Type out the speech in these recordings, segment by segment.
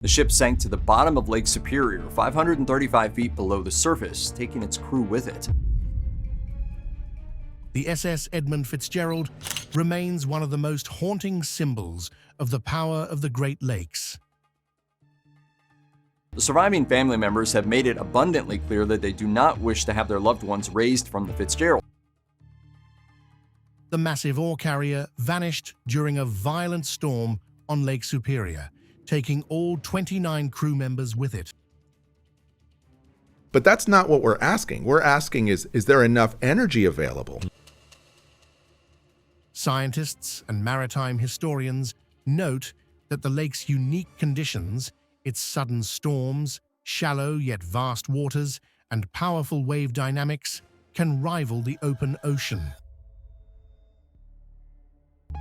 The ship sank to the bottom of Lake Superior, 535 feet below the surface, taking its crew with it. The SS Edmund Fitzgerald remains one of the most haunting symbols of the power of the Great Lakes. The surviving family members have made it abundantly clear that they do not wish to have their loved ones raised from the Fitzgerald. The massive ore carrier vanished during a violent storm on Lake Superior, taking all 29 crew members with it. But that's not what we're asking. We're asking is there enough energy available? Scientists and maritime historians note that the lake's unique conditions, its sudden storms, shallow yet vast waters, and powerful wave dynamics, can rival the open ocean.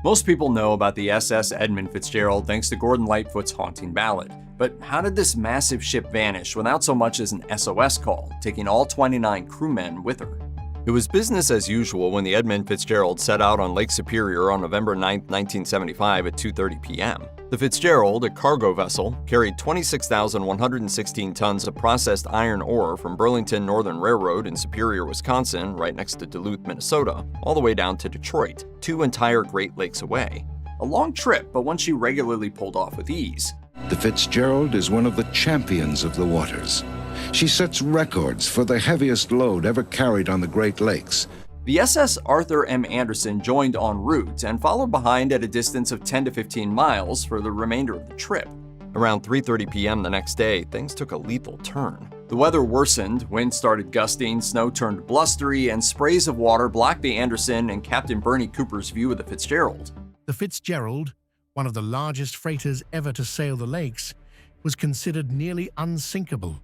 Most people know about the SS Edmund Fitzgerald thanks to Gordon Lightfoot's haunting ballad. But how did this massive ship vanish without so much as an SOS call, taking all 29 crewmen with her? It was business as usual when the Edmund Fitzgerald set out on Lake Superior on November 9, 1975 at 2:30 p.m. The Fitzgerald, a cargo vessel, carried 26,116 tons of processed iron ore from Burlington Northern Railroad in Superior, Wisconsin, right next to Duluth, Minnesota, all the way down to Detroit, 2 entire Great Lakes away. A long trip, but one she regularly pulled off with ease. The Fitzgerald is one of the champions of the waters. She sets records for the heaviest load ever carried on the Great Lakes. The SS Arthur M. Anderson joined en route and followed behind at a distance of 10 to 15 miles for the remainder of the trip. Around 3:30 p.m. the next day, things took a lethal turn. The weather worsened, wind started gusting, snow turned blustery, and sprays of water blocked the Anderson and Captain Bernie Cooper's view of the Fitzgerald. The Fitzgerald, one of the largest freighters ever to sail the lakes, was considered nearly unsinkable.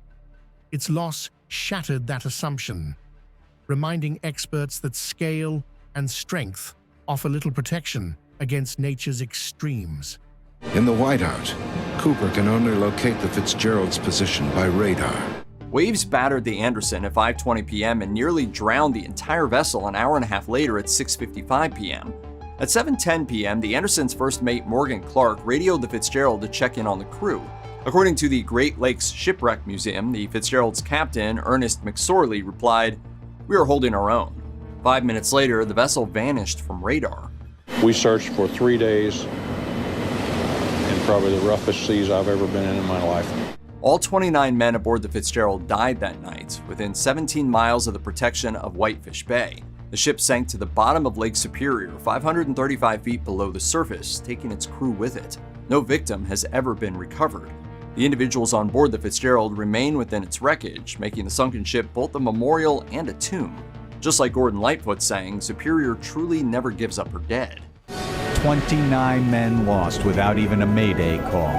Its loss shattered that assumption, reminding experts that scale and strength offer little protection against nature's extremes. In the whiteout, Cooper can only locate the Fitzgerald's position by radar. Waves battered the Anderson at 5:20 p.m. and nearly drowned the entire vessel an hour and a half later at 6:55 p.m. At 7:10 p.m., the Anderson's first mate Morgan Clark radioed the Fitzgerald to check in on the crew. According to the Great Lakes Shipwreck Museum, the Fitzgerald's captain, Ernest McSorley, replied, "We are holding our own." 5 minutes later, the vessel vanished from radar. We searched for 3 days in probably the roughest seas I've ever been in my life. All 29 men aboard the Fitzgerald died that night, within 17 miles of the protection of Whitefish Bay. The ship sank to the bottom of Lake Superior, 535 feet below the surface, taking its crew with it. No victim has ever been recovered. The individuals on board the Fitzgerald remain within its wreckage, making the sunken ship both a memorial and a tomb. Just like Gordon Lightfoot sang, Superior truly never gives up her dead. 29 men lost without even a mayday call.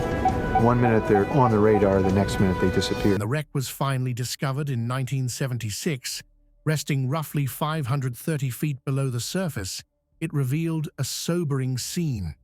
1 minute they're on the radar, the next minute they disappear. The wreck was finally discovered in 1976. Resting roughly 530 feet below the surface, it revealed a sobering scene.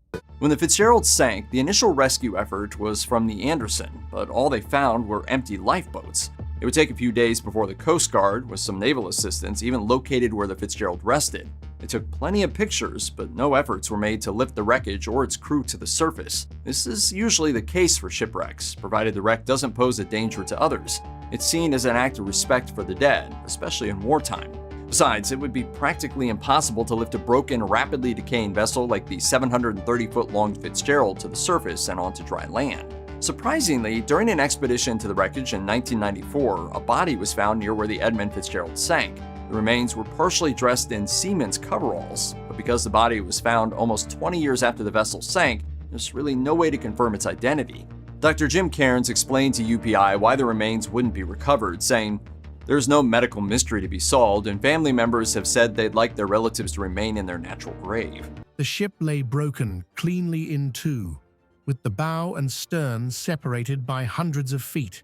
When the Fitzgerald sank, the initial rescue effort was from the Anderson, but all they found were empty lifeboats. It would take a few days before the Coast Guard, with some naval assistance, even located where the Fitzgerald rested. They took plenty of pictures, but no efforts were made to lift the wreckage or its crew to the surface. This is usually the case for shipwrecks, provided the wreck doesn't pose a danger to others. It's seen as an act of respect for the dead, especially in wartime. Besides, it would be practically impossible to lift a broken, rapidly decaying vessel like the 730-foot-long Fitzgerald to the surface and onto dry land. Surprisingly, during an expedition to the wreckage in 1994, a body was found near where the Edmund Fitzgerald sank. The remains were partially dressed in seamen's coveralls, but because the body was found almost 20 years after the vessel sank, there's really no way to confirm its identity. Dr. Jim Cairns explained to UPI why the remains wouldn't be recovered, saying, "There's no medical mystery to be solved, and family members have said they'd like their relatives to remain in their natural grave." The ship lay broken, cleanly in two, with the bow and stern separated by hundreds of feet.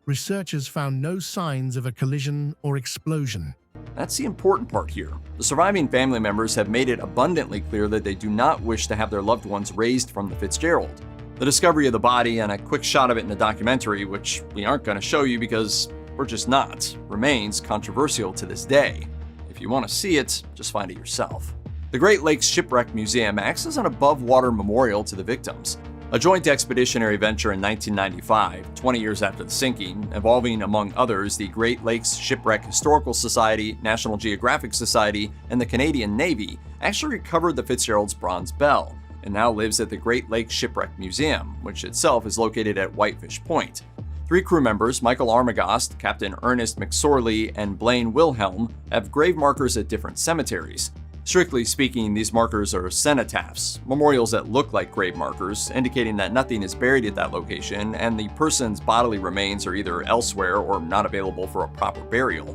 Researchers found no signs of a collision or explosion. That's the important part here. The surviving family members have made it abundantly clear that they do not wish to have their loved ones raised from the Fitzgerald. The discovery of the body and a quick shot of it in a documentary, which we aren't going to show you because we're just not, remains controversial to this day. If you want to see it, just find it yourself. The Great Lakes Shipwreck Museum acts as an above-water memorial to the victims. A joint expeditionary venture in 1995, 20 years after the sinking, involving, among others, the Great Lakes Shipwreck Historical Society, National Geographic Society, and the Canadian Navy, actually recovered the Fitzgerald's bronze bell, and now lives at the Great Lakes Shipwreck Museum, which itself is located at Whitefish Point. 3 crew members, Michael Armagost, Captain Ernest McSorley, and Blaine Wilhelm, have grave markers at different cemeteries. Strictly speaking, these markers are cenotaphs, memorials that look like grave markers, indicating that nothing is buried at that location and the person's bodily remains are either elsewhere or not available for a proper burial.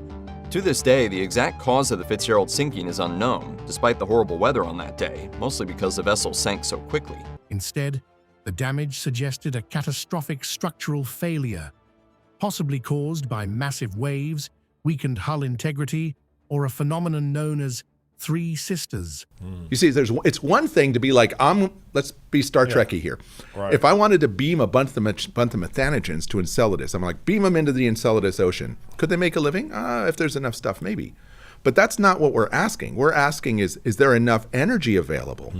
To this day, the exact cause of the Fitzgerald sinking is unknown, despite the horrible weather on that day, mostly because the vessel sank so quickly. Instead, the damage suggested a catastrophic structural failure, possibly caused by massive waves, weakened hull integrity, or a phenomenon known as Three Sisters. You see, it's one thing to be like, let's be Star Trekky here. Right. If I wanted to beam a bunch of methanogens to Enceladus, I'm like, beam them into the Enceladus Ocean. Could they make a living? If there's enough stuff, maybe. But that's not what we're asking. We're asking is there enough energy available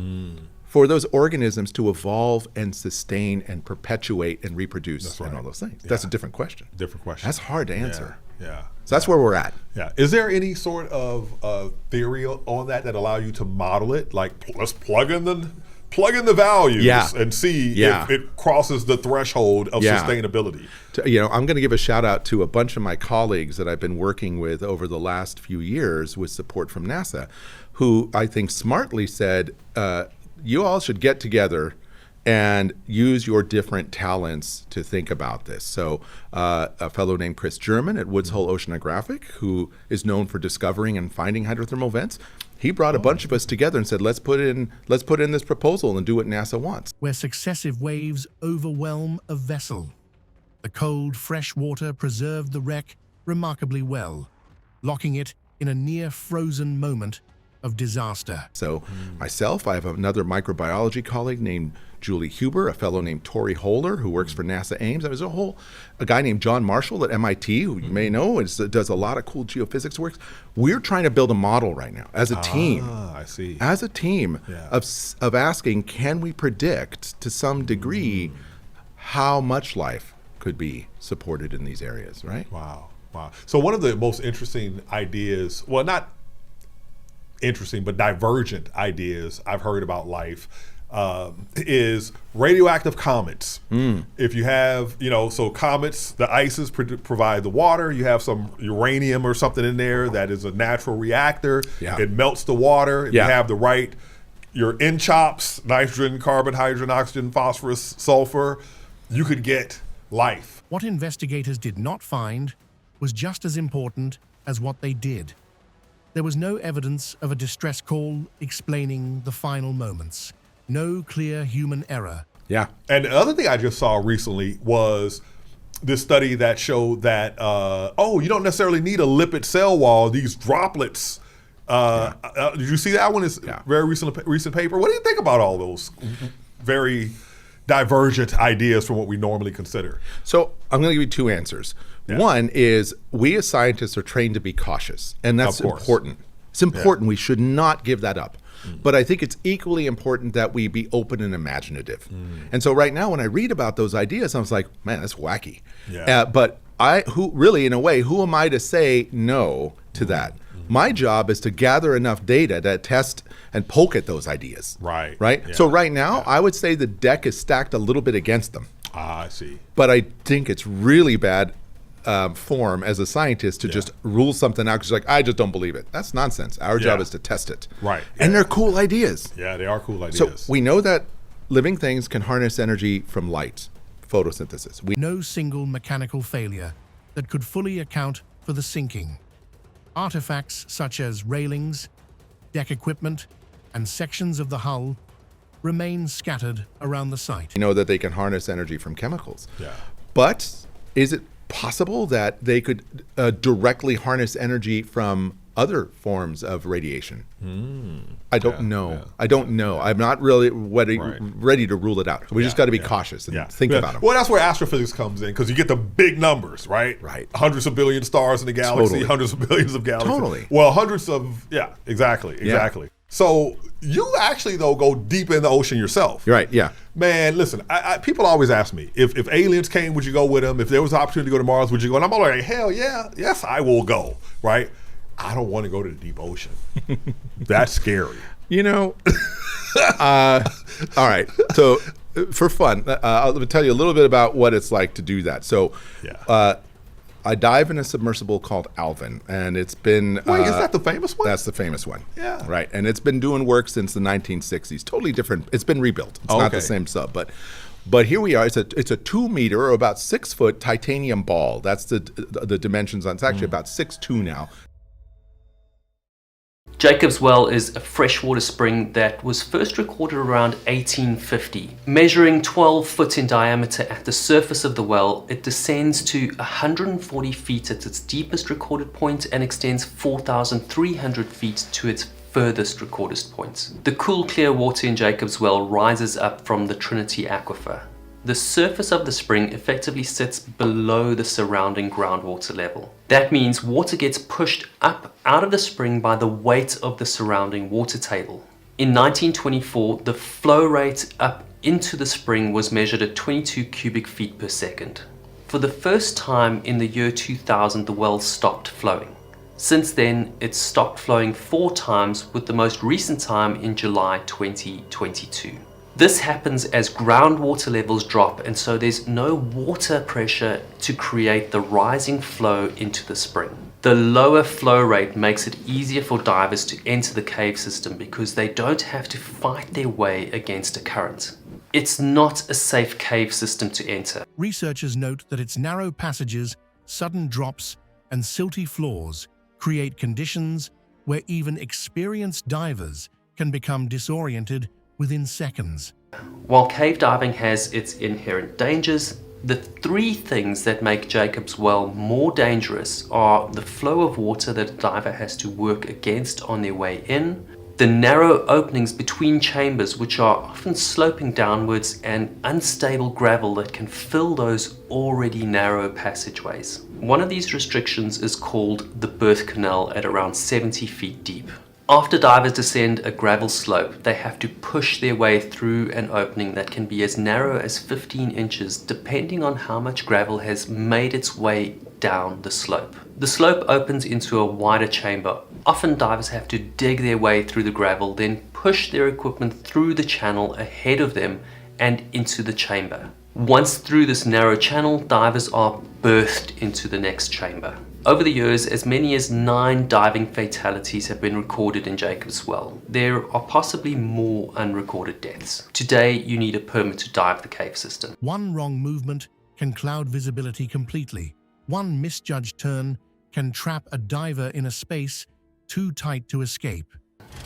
for those organisms to evolve and sustain and perpetuate and reproduce and all those things? Yeah. That's a different question. Different question. That's hard to answer. Yeah. So that's where we're at. Yeah. Is there any sort of theory on that allow you to model it? Like, let's plug in the values and see if it crosses the threshold of sustainability. I'm going to give a shout out to a bunch of my colleagues that I've been working with over the last few years with support from NASA, who I think smartly said, you all should get together and use your different talents to think about this. So a fellow named Chris German at Woods Hole Oceanographic, who is known for discovering and finding hydrothermal vents, he brought a bunch of us together and said, let's put in this proposal and do what NASA wants. Where successive waves overwhelm a vessel. The cold, fresh water preserved the wreck remarkably well, locking it in a near-frozen moment of disaster. So myself, I have another microbiology colleague named Julie Huber, a fellow named Tori Holder who works for NASA Ames. There's a guy named John Marshall at MIT, who you may know does a lot of cool geophysics work. We're trying to build a model right now as a team. I see. As a team of asking, can we predict to some degree how much life could be supported in these areas, right? Wow. So one of the most interesting ideas, well, not interesting, but divergent ideas I've heard about life is radioactive comets. If you have, so comets, the ices provide the water. You have some uranium or something in there that is a natural reactor. It melts the water. If you have the right, your NCHOPS, nitrogen, carbon, hydrogen, oxygen, phosphorus, sulfur, you could get life. What investigators did not find was just as important as what they did. There was no evidence of a distress call explaining the final moments. No clear human error. Yeah. And the other thing I just saw recently was this study that showed that, you don't necessarily need a lipid cell wall. These droplets, did you see that one? It's very recent paper. What do you think about all those very divergent ideas from what we normally consider? So I'm going to give you 2 answers. One is we as scientists are trained to be cautious, and that's important. It's important. We should not give that up. But I think it's equally important that we be open and imaginative. And so right now when I read about those ideas, I was like, man, that's wacky. But who am I to say no to that? My job is to gather enough data to test and poke at those ideas. Right? Yeah. So right now, I would say the deck is stacked a little bit against them. I see. But I think it's really bad form as a scientist to just rule something out because you're like, I just don't believe it. That's nonsense. Our job is to test it. Right. And they're cool ideas. Yeah, they are cool ideas. So we know that living things can harness energy from light, photosynthesis. No single mechanical failure that could fully account for the sinking. Artifacts such as railings, deck equipment, and sections of the hull remain scattered around the site. We know that they can harness energy from chemicals. But is it possible that they could directly harness energy from other forms of radiation? I don't know. I don't know. I'm not really ready to rule it out. So we just got to be cautious and think about them. Well, that's where astrophysics comes in, because you get the big numbers, right? Hundreds of billion stars in the galaxy, hundreds of billions of galaxies. Well, hundreds of, exactly. So you actually, though, go deep in the ocean yourself. Right, yeah. Man, listen, people always ask me, if aliens came, would you go with them? If there was an opportunity to go to Mars, would you go? And I'm all like, hell yeah, yes, I will go, right? I don't want to go to the deep ocean. That's scary. You know, all right. So for fun, I'll tell you a little bit about what it's like to do that. So I dive in a submersible called Alvin, and it's been... Wait, is that the famous one? That's the famous one. Yeah. Right, and it's been doing work since the 1960s. Totally different. It's been rebuilt. It's not the same sub, but here we are. It's a 2 meter or about 6 foot titanium ball. That's the dimensions on. It's actually about 6'2" now. Jacob's Well is a freshwater spring that was first recorded around 1850. Measuring 12 foot in diameter at the surface of the well, it descends to 140 feet at its deepest recorded point and extends 4,300 feet to its furthest recorded point. The cool, clear water in Jacob's Well rises up from the Trinity Aquifer. The surface of the spring effectively sits below the surrounding groundwater level. That means water gets pushed up out of the spring by the weight of the surrounding water table. In 1924, the flow rate up into the spring was measured at 22 cubic feet per second. For the first time in the year 2000, the well stopped flowing. Since then, it's stopped flowing 4 times, with the most recent time in July 2022. This happens as groundwater levels drop, and so there's no water pressure to create the rising flow into the spring. The lower flow rate makes it easier for divers to enter the cave system because they don't have to fight their way against a current. It's not a safe cave system to enter. Researchers note that its narrow passages, sudden drops, and silty floors create conditions where even experienced divers can become disoriented within seconds. While cave diving has its inherent dangers, the 3 things that make Jacob's Well more dangerous are the flow of water that a diver has to work against on their way in, the narrow openings between chambers which are often sloping downwards, and unstable gravel that can fill those already narrow passageways. One of these restrictions is called the birth canal at around 70 feet deep. After divers descend a gravel slope, they have to push their way through an opening that can be as narrow as 15 inches depending on how much gravel has made its way down the slope. The slope opens into a wider chamber. Often divers have to dig their way through the gravel, then push their equipment through the channel ahead of them and into the chamber. Once through this narrow channel, divers are birthed into the next chamber. Over the years, as many as 9 diving fatalities have been recorded in Jacob's Well. There are possibly more unrecorded deaths. Today, you need a permit to dive the cave system. One wrong movement can cloud visibility completely. One misjudged turn can trap a diver in a space too tight to escape.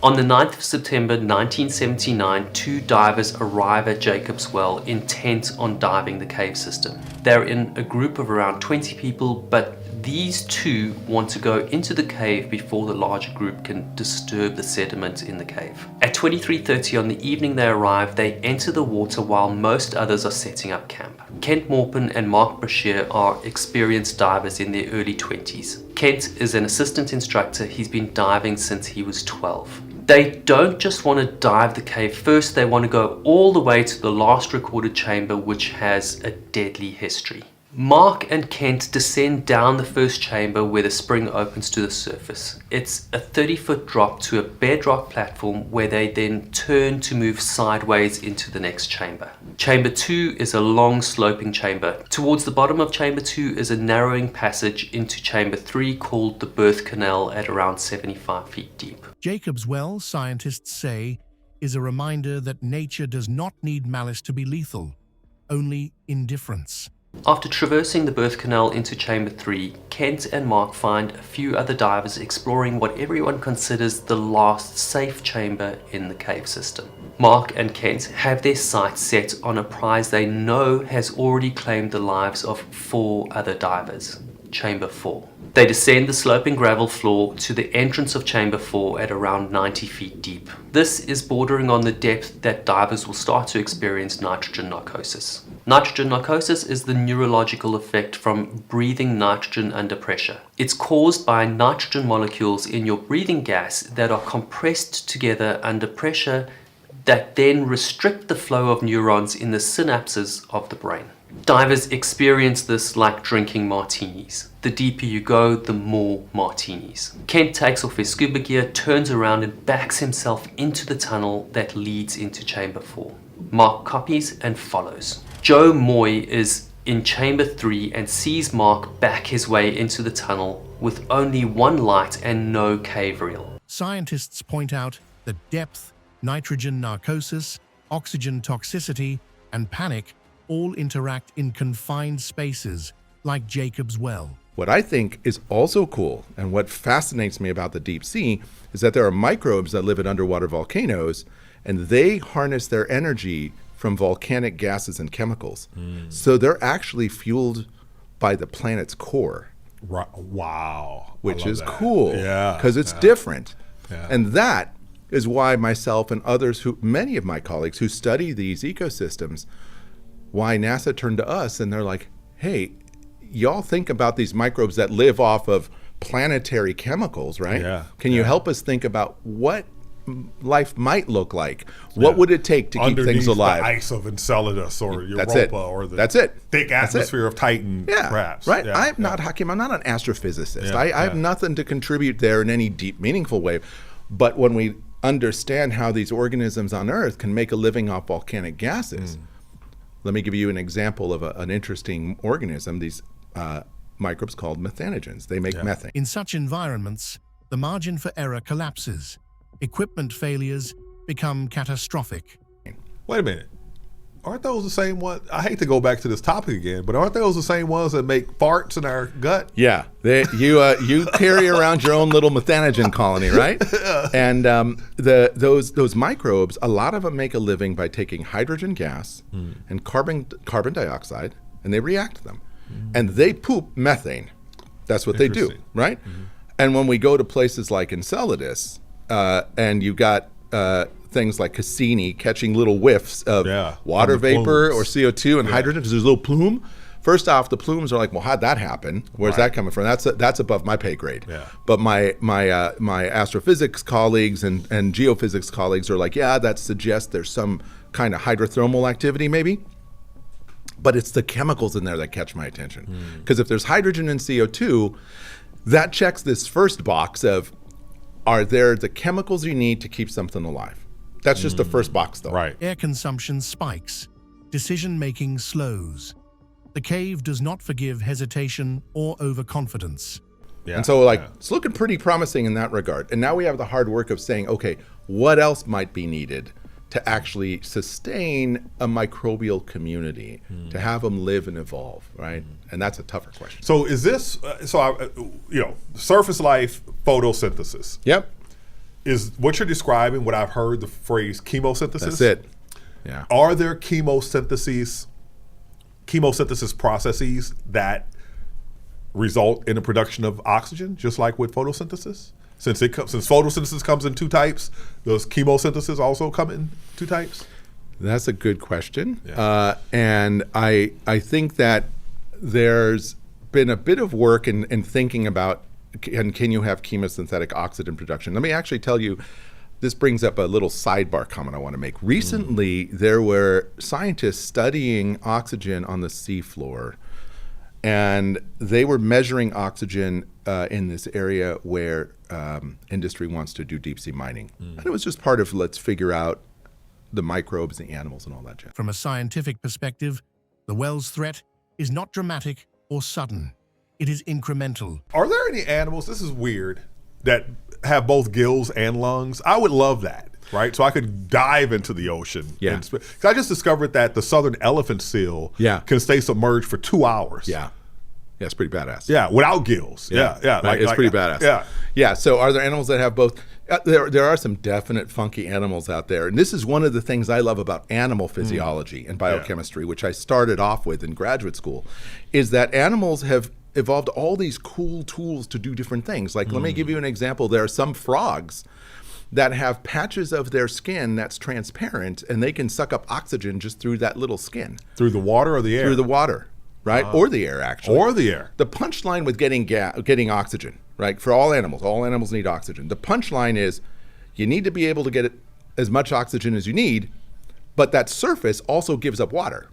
On the 9th of September 1979, 2 divers arrive at Jacob's Well intent on diving the cave system. They're in a group of around 20 people, but these 2 want to go into the cave before the larger group can disturb the sediment in the cave. At 23:30 on the evening they arrive, they enter the water while most others are setting up camp. Kent Morpin and Mark Brashear are experienced divers in their early 20s. Kent is an assistant instructor. He's been diving since he was 12. They don't just want to dive the cave first, they want to go all the way to the last recorded chamber, which has a deadly history. Mark and Kent descend down the first chamber where the spring opens to the surface. It's a 30-foot drop to a bedrock platform where they then turn to move sideways into the next chamber. Chamber 2 is a long sloping chamber. Towards the bottom of chamber 2 is a narrowing passage into chamber 3 called the birth canal at around 75 feet deep. Jacob's Well, scientists say, is a reminder that nature does not need malice to be lethal, only indifference. After traversing the birth canal into chamber 3, Kent and Mark find a few other divers exploring what everyone considers the last safe chamber in the cave system. Mark and Kent have their sights set on a prize they know has already claimed the lives of 4 other divers. Chamber 4. They descend the sloping gravel floor to the entrance of Chamber 4 at around 90 feet deep. This is bordering on the depth that divers will start to experience nitrogen narcosis. Nitrogen narcosis is the neurological effect from breathing nitrogen under pressure. It's caused by nitrogen molecules in your breathing gas that are compressed together under pressure that then restrict the flow of neurons in the synapses of the brain. Divers experience this like drinking martinis. The deeper you go, the more martinis. Kent takes off his scuba gear, turns around and backs himself into the tunnel that leads into Chamber 4. Mark copies and follows. Joe Moy is in Chamber 3 and sees Mark back his way into the tunnel with only one light and no cave reel. Scientists point out that depth, nitrogen narcosis, oxygen toxicity, and panic all interact in confined spaces like Jacob's Well. What I think is also cool, and what fascinates me about the deep sea, is that there are microbes that live at underwater volcanoes, and they harness their energy from volcanic gases and chemicals. So they're actually fueled by the planet's core. Wow. Which is that. cool. Yeah. Because it's different. Yeah. And that is why myself and others, many of my colleagues who study these ecosystems, why NASA turned to us and they're like, hey, y'all think about these microbes that live off of planetary chemicals, right? Yeah. Can you help us think about what life might look like? What would it take to keep things alive? The ice of Enceladus or Europa or the thick atmosphere of Titan, perhaps. Right. I'm not Hakim. I'm not an astrophysicist. I have nothing to contribute there in any deep, meaningful way. But when we understand how these organisms on Earth can make a living off volcanic gases, let me give you an example of an interesting organism, these microbes called methanogens. They make methane. In such environments, the margin for error collapses. Equipment failures become catastrophic. Wait a minute. Aren't those the same ones? I hate to go back to this topic again, but aren't those the same ones that make farts in our gut? Yeah. You carry around your own little methanogen colony, right? And those microbes, a lot of them make a living by taking hydrogen gas and carbon dioxide, and they react them. And they poop methane. That's what they do, right? And when we go to places like Enceladus, and you got things like Cassini catching little whiffs of water vapor or CO2 and hydrogen because there's a little plume. First off, the plumes are like, well, how'd that happen? Where's that coming from? That's above my pay grade. But my astrophysics colleagues and geophysics colleagues are like, yeah, that suggests there's some kind of hydrothermal activity maybe. But it's the chemicals in there that catch my attention. Because if there's hydrogen and CO2, that checks this first box of, are there the chemicals you need to keep something alive? That's just the first box, though. Right. Air consumption spikes. Decision-making slows. The cave does not forgive hesitation or overconfidence. And so, it's looking pretty promising in that regard. And now we have the hard work of saying, okay, what else might be needed to actually sustain a microbial community, to have them live and evolve, right? And that's a tougher question. So is this, surface life photosynthesis? Yep. Is what you're describing, what I've heard the phrase chemosynthesis? That's it. Yeah. Are there chemosynthesis processes that result in the production of oxygen, just like with photosynthesis? Since photosynthesis comes in two types, does chemosynthesis also come in two types? That's a good question. And I think that there's been a bit of work in thinking about, can you have chemosynthetic oxygen production? Let me actually tell you, this brings up a little sidebar comment I want to make. Recently, there were scientists studying oxygen on the seafloor, and they were measuring oxygen in this area where industry wants to do deep sea mining. And it was just part of, let's figure out the microbes, the animals, and all that jazz. From a scientific perspective, the well's threat is not dramatic or sudden. It is incremental. Are there any animals, this is weird, that have both gills and lungs? I would love that, right? So I could dive into the ocean. Yeah. Because I just discovered that the southern elephant seal can stay submerged for 2 hours. Yeah. Yeah, it's pretty badass. Yeah, without gills. Yeah. Right. It's pretty badass. Yeah. So are there animals that have both? There are some definite funky animals out there. And this is one of the things I love about animal physiology and biochemistry, which I started off with in graduate school, is that animals have evolved all these cool tools to do different things. Like, let me give you an example. There are some frogs that have patches of their skin that's transparent, and they can suck up oxygen just through that little skin. Through the water or the air? Through the water, right? Or the air, actually. Or the air. The punchline with getting oxygen, right? For all animals need oxygen. The punchline is you need to be able to get as much oxygen as you need, but that surface also gives up water.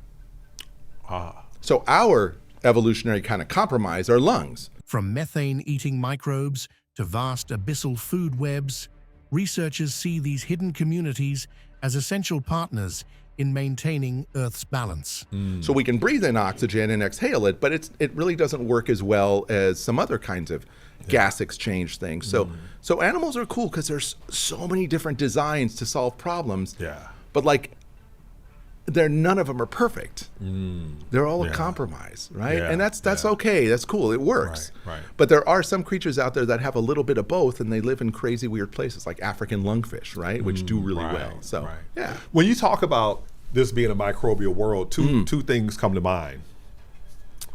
So our evolutionary kind of compromise are lungs. From methane-eating microbes to vast abyssal food webs, researchers see these hidden communities as essential partners in maintaining Earth's balance. So we can breathe in oxygen and exhale it, but it really doesn't work as well as some other kinds of gas exchange things. So animals are cool because there's so many different designs to solve problems. But like, none of them are perfect. They're all a compromise, right? And that's okay. That's cool. It works. Right. But there are some creatures out there that have a little bit of both, and they live in crazy, weird places, like African lungfish, right? Which do really well. So, yeah. When you talk about this being a microbial world, two things come to mind.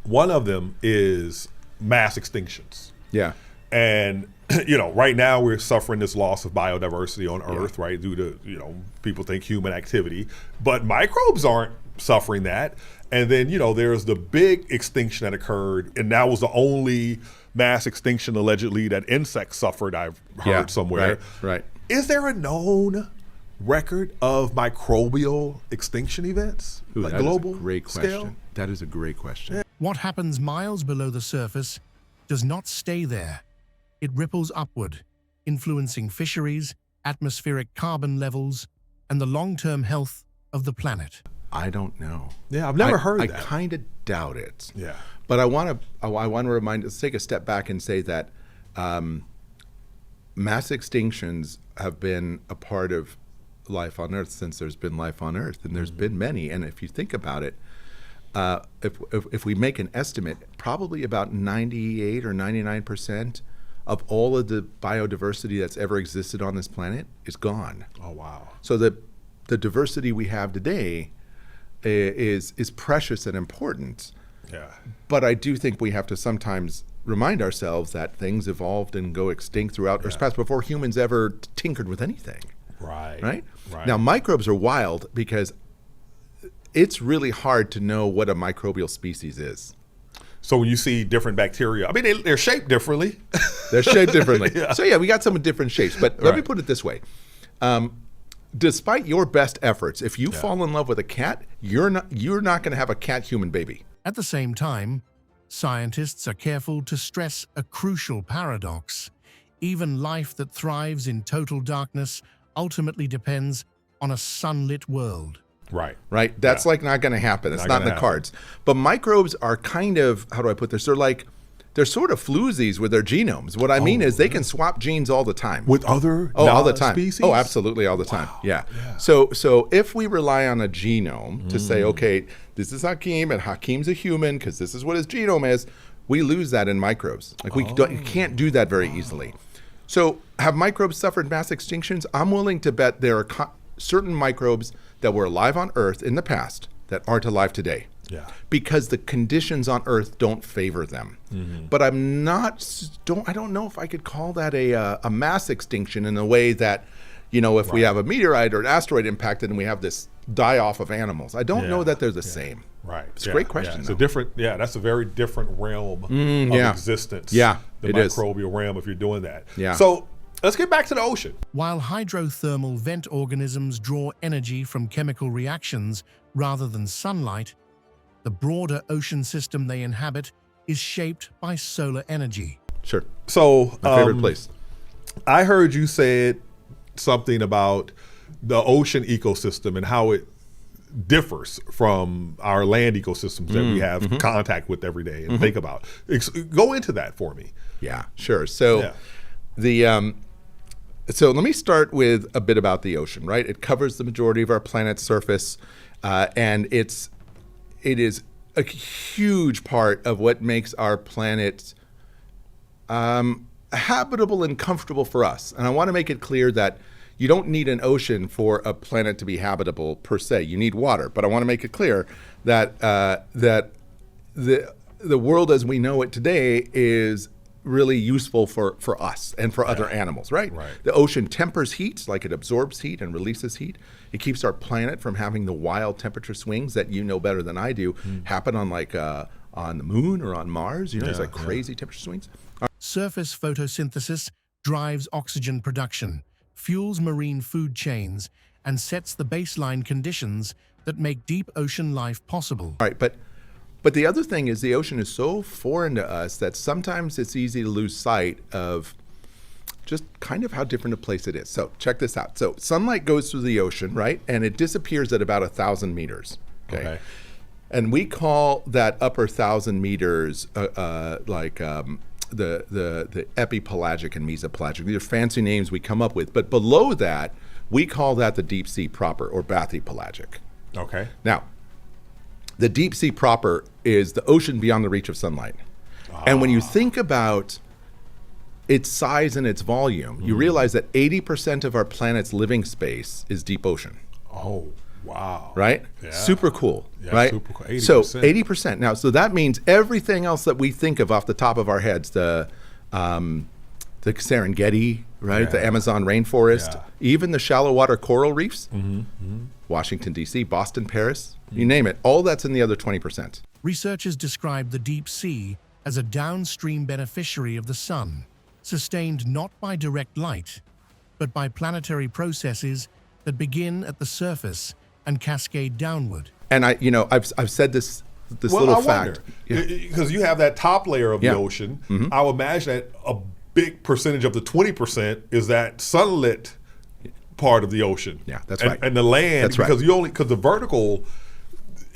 One of them is mass extinctions. Yeah. And right now we're suffering this loss of biodiversity on Earth, right, due to, people think human activity, but microbes aren't suffering that. And then, there's the big extinction that occurred, and that was the only mass extinction allegedly that insects suffered, I've heard somewhere. Right. Is there a known record of microbial extinction events? Like global is a great scale? question. That is a great question. What happens miles below the surface does not stay there. It ripples upward, influencing fisheries, atmospheric carbon levels, and the long-term health of the planet. I don't know. Yeah, I've never heard that. I kind of doubt it. Yeah. But I want to let's take a step back and say that mass extinctions have been a part of life on Earth since there's been life on Earth, and there's been many. And if you think about it, if we make an estimate, probably about 98 or 99% of all of the biodiversity that's ever existed on this planet is gone. Oh, wow. So the diversity we have today is precious and important. Yeah. But I do think we have to sometimes remind ourselves that things evolved and go extinct throughout Earth's past before humans ever tinkered with anything. Right? Now, microbes are wild because it's really hard to know what a microbial species is. So when you see different bacteria, I mean, they're shaped differently. They're shaped differently. So we got some different shapes. But let me put it this way. Despite your best efforts, if you fall in love with a cat, you're not going to have a cat-human baby. At the same time, scientists are careful to stress a crucial paradox. Even life that thrives in total darkness ultimately depends on a sunlit world. Right. That's like not going to happen. It's not in the cards. But microbes are kind of, how do I put this? They're sort of floozies with their genomes. What I mean is they can swap genes all the time. With other all the time. species? Oh, absolutely, all the time. Yeah. So if we rely on a genome to say, okay, this is Hakeem and Hakeem's a human because this is what his genome is, we lose that in microbes. Like you can't do that very easily. So have microbes suffered mass extinctions? I'm willing to bet there are certain microbes that were alive on Earth in the past that aren't alive today. Because the conditions on Earth don't favor them. But I don't know if I could call that a mass extinction in the way that, if we have a meteorite or an asteroid impacted and we have this die-off of animals. I don't know that they're the same. Right. It's a great question. It's a different, that's a very different realm of existence. Yeah, the it microbial realm if you're doing that. Yeah. So let's get back to the ocean. While hydrothermal vent organisms draw energy from chemical reactions rather than sunlight, the broader ocean system they inhabit is shaped by solar energy. Sure. So, my favorite place. I heard you said something about the ocean ecosystem and how it differs from our land ecosystems that we have contact with every day and think about. Go into that for me. Yeah, sure. So so let me start with a bit about the ocean, right? It covers the majority of our planet's surface, and it is a huge part of what makes our planet habitable and comfortable for us. And I want to make it clear that you don't need an ocean for a planet to be habitable per se. You need water, but I want to make it clear that the world as we know it today is really useful for us and for other animals, right? The ocean tempers heat, like it absorbs heat and releases heat. It keeps our planet from having the wild temperature swings that you know better than I do happen on like on the moon or on Mars. You know, there's like crazy temperature swings. Surface photosynthesis drives oxygen production, fuels marine food chains, and sets the baseline conditions that make deep ocean life possible. All right, but the other thing is the ocean is so foreign to us that sometimes it's easy to lose sight of just kind of how different a place it is. So check this out. So sunlight goes through the ocean, right? And it disappears at about 1,000 meters, okay? And we call that upper 1,000 meters the epipelagic and mesopelagic. These are fancy names we come up with. But below that, we call that the deep sea proper, or bathypelagic. Okay. Now, the deep sea proper is the ocean beyond the reach of sunlight. And when you think about its size and its volume, you realize that 80% of our planet's living space is deep ocean. Oh, wow. Right? Yeah. Super cool, Yeah, right? super cool. 80%. So 80%. Now, so that means everything else that we think of off the top of our heads, the Serengeti, right? The Amazon rainforest, even the shallow water coral reefs, Washington, D.C., Boston, Paris, you name it, all that's in the other 20%. Researchers describe the deep sea as a downstream beneficiary of the sun, sustained not by direct light, but by planetary processes that begin at the surface and cascade downward. And I've said this little fact. Because you have that top layer of the ocean, I would imagine that a big percentage of the 20% is that sunlit part of the ocean. Yeah, that's right. And the land, that's because right. because the vertical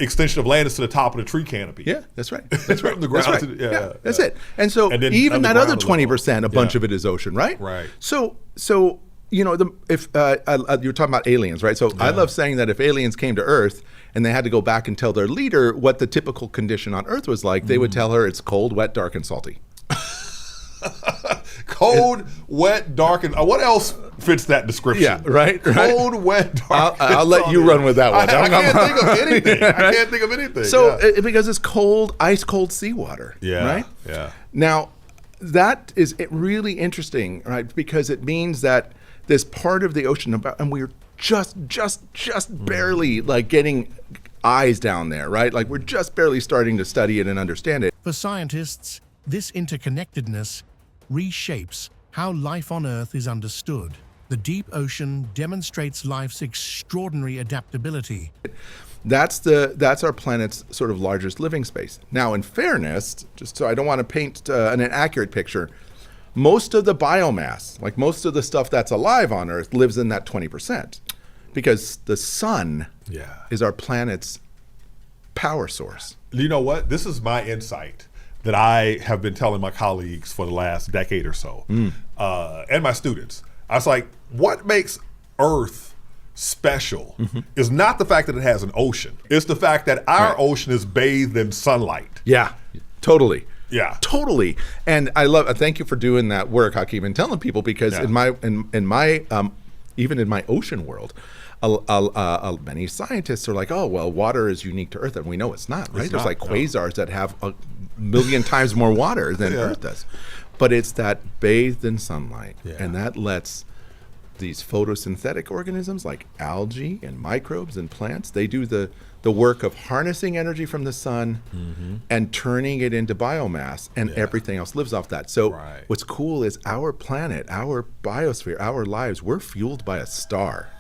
extension of land is to the top of the tree canopy. Yeah, that's right. That's right. From the ground that's right. to that's it. And so and then even that other underground 20%, a bunch of it is ocean, right? Right. So you know, if you're talking about aliens, right? So I love saying that if aliens came to Earth and they had to go back and tell their leader what the typical condition on Earth was like, they would tell her it's cold, wet, dark, and salty. Cold, wet, dark, and what else fits that description? Yeah, right. Cold, wet, dark. I'll let you run with that one. I can't think of anything. I can't think of anything. So because it's cold, ice cold seawater. Yeah. Right. Yeah. Now, that is really interesting, right? Because it means that this part of the ocean, and we're just barely like getting eyes down there, right? Like we're just barely starting to study it and understand it. For scientists, this interconnectedness reshapes how life on Earth is understood. The deep ocean demonstrates life's extraordinary adaptability. That's our planet's sort of largest living space. Now, in fairness, just so I don't want to paint an inaccurate picture, most of the biomass, like most of the stuff that's alive on Earth, lives in that 20%, because the sun is our planet's power source. You know what? This is my insight that I have been telling my colleagues for the last decade or so, and my students. I was like, what makes Earth special is not the fact that it has an ocean. It's the fact that our ocean is bathed in sunlight. Yeah, totally. Yeah, totally. And thank you for doing that work, Hakeem, and telling people, because in my even in my ocean world, many scientists are like, oh, well, water is unique to Earth, and we know it's not, right? There's like quasars that have a million times more water than Earth does. But it's that bathed in sunlight, and that lets these photosynthetic organisms like algae and microbes and plants, they do the work of harnessing energy from the sun and turning it into biomass, and everything else lives off that. So what's cool is our planet, our biosphere, our lives, we're fueled by a star.